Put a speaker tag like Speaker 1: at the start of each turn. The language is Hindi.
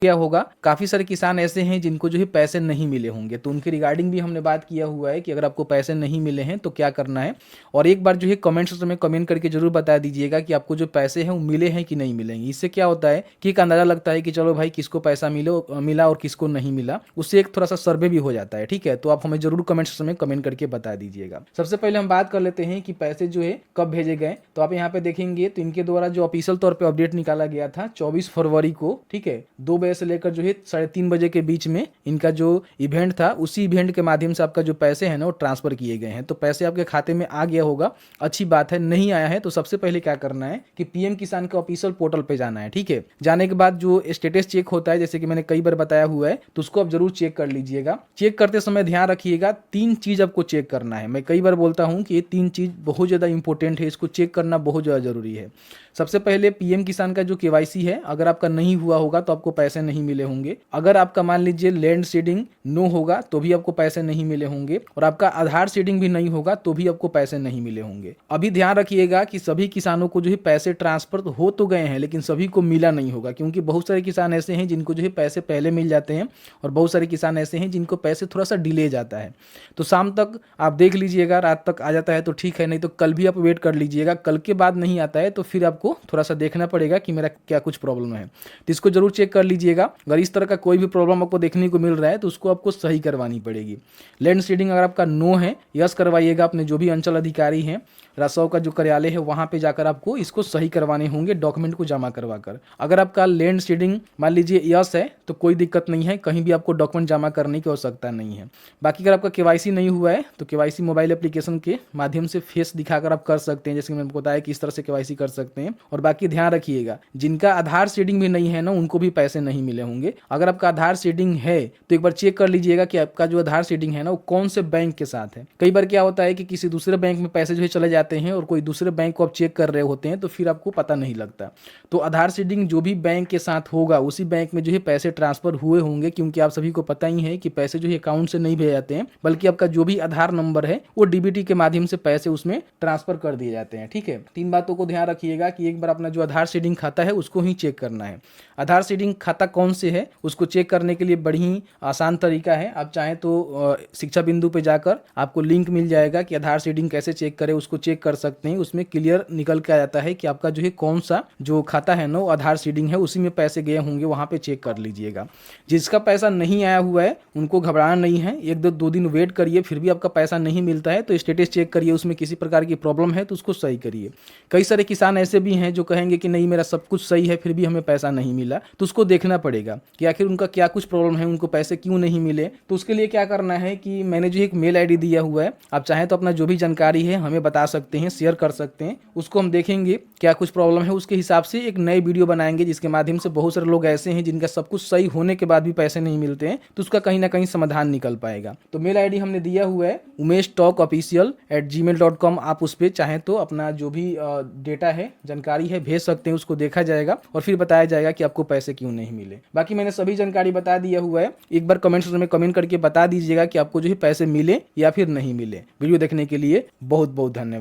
Speaker 1: क्या होगा, काफी सारे किसान ऐसे हैं जिनको जो है पैसे नहीं मिले होंगे, तो उनके रिगार्डिंग भी हमने बात किया हुआ है कि अगर आपको पैसे नहीं मिले हैं तो क्या करना है। और एक बार जो है कमेंट्स में कमेंट करके जरूर बता दीजिएगा कि आपको जो पैसे हैं वो मिले हैं कि नहीं मिलेंगे। इससे क्या होता है कि एक अंदाजा लगता है कि चलो भाई किसको पैसा मिला और किसको नहीं मिला, उससे एक थोड़ा सा सर्वे भी हो जाता है। ठीक है, तो आप हमें जरूर कमेंट्स में कमेंट करके बता दीजिएगा। सबसे पहले हम बात कर लेते हैं कि पैसे जो है कब भेजे गए। तो आप यहाँ पे देखेंगे तो इनके द्वारा जो ऑफिशियल तौर पे अपडेट निकाला गया था 24 फरवरी को, ठीक है, 2 बजे से लेकर जो है 3:30 बजे के बीच में इनका जो इवेंट था, उसी इवेंट के माध्यम से आपका जो पैसे है ना वो ट्रांसफर किए गए हैं। तो पैसे आपके खाते में आ गया होगा, अच्छी बात है। नहीं आया है तो सबसे पहले क्या करना है कि पीएम किसान के ऑफिशियल पोर्टल पे जाना है। ठीक है, जाने के बाद जो स्टेटस चेक होता है, जैसे कि मैंने कई बार बताया हुआ है, तो उसको आप जरूर चेक कर लीजिएगा। चेक करते समय ध्यान रखिएगा 3 चीज आपको चेक करना है। मैं कई बार बोलता हूं कि ये 3 चीज बहुत ज्यादा इंपॉर्टेंट है, इसको चेक करना बहुत ज्यादा जरूरी है। सबसे पहले पीएम किसान का जो केवाईसी है, अगर आपका नहीं हुआ होगा तो आपको पैसे नहीं मिले होंगे। अगर आपका मान लीजिए लैंड सीडिंग नो होगा तो भी आपको पैसे नहीं मिले होंगे, और आपका आधार सीडिंग भी नहीं होगा तो भी आपको पैसे नहीं मिले होंगे। अभी ध्यान रखिएगा कि सभी किसानों को जो है पैसे ट्रांसफर हो तो गए हैं, लेकिन सभी को मिला नहीं होगा, क्योंकि बहुत सारे किसान ऐसे हैं जिनको जो है पैसे पहले मिल जाते हैं, और बहुत सारे किसान ऐसे हैं जिनको पैसे थोड़ा सा डिले जाता है। तो शाम तक आप देख लीजिएगा, रात तक आ जाता है तो ठीक है, नहीं तो कल भी आप वेट कर लीजिएगा। कल के बाद नहीं आता है तो फिर आपको थोड़ा सा देखना पड़ेगा कि मेरा क्या कुछ प्रॉब्लम है, तो इसको जरूर चेक कर लीजिएगा। अगर इस तरह का कोई भी प्रॉब्लम आपको देखने को मिल रहा है तो उसको आपको सही करवानी पड़ेगी। लैंड सीडिंग अगर आपका नो है, यस करवाइएगा। अपने जो भी अंचल अधिकारी हैं, राजस्व का जो कार्यालय है, वहां पे जाकर आपको इसको सही करवाने होंगे, डॉक्यूमेंट को जमा करवाकर। अगर आपका लैंड सीडिंग मान लीजिए यस है तो कोई दिक्कत नहीं है, कहीं भी आपको डॉक्यूमेंट जमा करने की आवश्यकता नहीं है। बाकी अगर आपका केवाईसी नहीं हुआ है तो केवाईसी मोबाइल एप्लीकेशन के माध्यम से फेस दिखाकर आप कर सकते हैं, जैसे मैंने बताया कि इस तरह से केवाईसी कर सकते हैं। और बाकी ध्यान रखिएगा, जिनका आधार सीडिंग भी नहीं है ना, उनको भी पैसे नहीं मिले होंगे। अगर आपका आधार सीडिंग है तो एक बार चेक कर लीजिएगा कि आपका जो आधार सीडिंग है ना वो कौन से बैंक के साथ है। कई बार क्या होता है कि किसी दूसरे बैंक में पैसे जो है चले जाते हैं और कोई दूसरे बैंक को आप चेक कर रहे होते हैं, तो फिर आपको पता नहीं लगता। तो आधार सीडिंग जो भी बैंक के साथ होगा उसी बैंक में जो है पैसे ट्रांसफर हुए होंगे, क्योंकि आप सभी को पता ही है कि पैसे जो है अकाउंट से नहीं भेजे जाते हैं, बल्कि आपका जो भी आधार नंबर है वो डीबीटी के माध्यम से पैसे उसमें ट्रांसफर कर दिए जाते हैं। ठीक है, 3 बातों को ध्यान रखिएगा कि एक बार अपना जो आधार सीडिंग खाता है उसको ही चेक करना है। आधार सीडिंग खाता कौन से है उसको चेक करने के लिए बड़ी ही आसान तरीका है। आप चाहें तो शिक्षा बिंदु पे जाकर आपको लिंक मिल जाएगा कि आधार सीडिंग कैसे चेक करें, उसको चेक कर सकते हैं। उसमें क्लियर निकल के आ जाता है कि आपका जो है कौन सा जो खाता है ना वो आधार सीडिंग है, उसी में पैसे गए होंगे, वहां पे चेक कर लीजिएगा। जिसका पैसा नहीं आया हुआ है उनको घबराना नहीं है, 1-2 दिन वेट करिए, फिर भी आपका पैसा नहीं मिलता है तो स्टेटस चेक करिए, उसमें किसी प्रकार की प्रॉब्लम है तो उसको सही करिए। कई सारे किसान ऐसे भी हैं जो कहेंगे कि नहीं मेरा सब कुछ सही है फिर भी हमें पैसा नहीं मिला, तो उसको देखना पड़ेगा कि आखिर उनका क्या कुछ प्रॉब्लम है, उनको पैसे क्यों नहीं मिले। तो उसके लिए क्या करना है कि मैंने जो एक मेल आईडी दिया हुआ है, आप चाहें तो अपना जो भी जानकारी है हमें बता सकते हैं, शेयर कर सकते हैं, उसको हम देखेंगे क्या कुछ प्रॉब्लम है, उसके हिसाब से एक नई वीडियो बनाएंगे, जिसके माध्यम से बहुत सारे लोग ऐसे हैं जिनका सब कुछ सही होने के बाद भी पैसे नहीं मिलते हैं, तो उसका कहीं ना कहीं समाधान निकल पाएगा। तो मेल आईडी हमने दिया हुआ है umeshtalkofficial@gmail.com। आप उस पर चाहें तो अपना जो भी डेटा है, जानकारी है, भेज सकते हैं, उसको देखा जाएगा और फिर बताया जाएगा कि आपको पैसे क्यों नहीं मिले। बाकी मैंने सभी जानकारी बता दिया हुआ है, एक बार कमेंट्स में कमेंट करके बता दीजिएगा कि आपको जो है पैसे मिले या फिर नहीं मिले। वीडियो देखने के लिए बहुत बहुत धन्यवाद।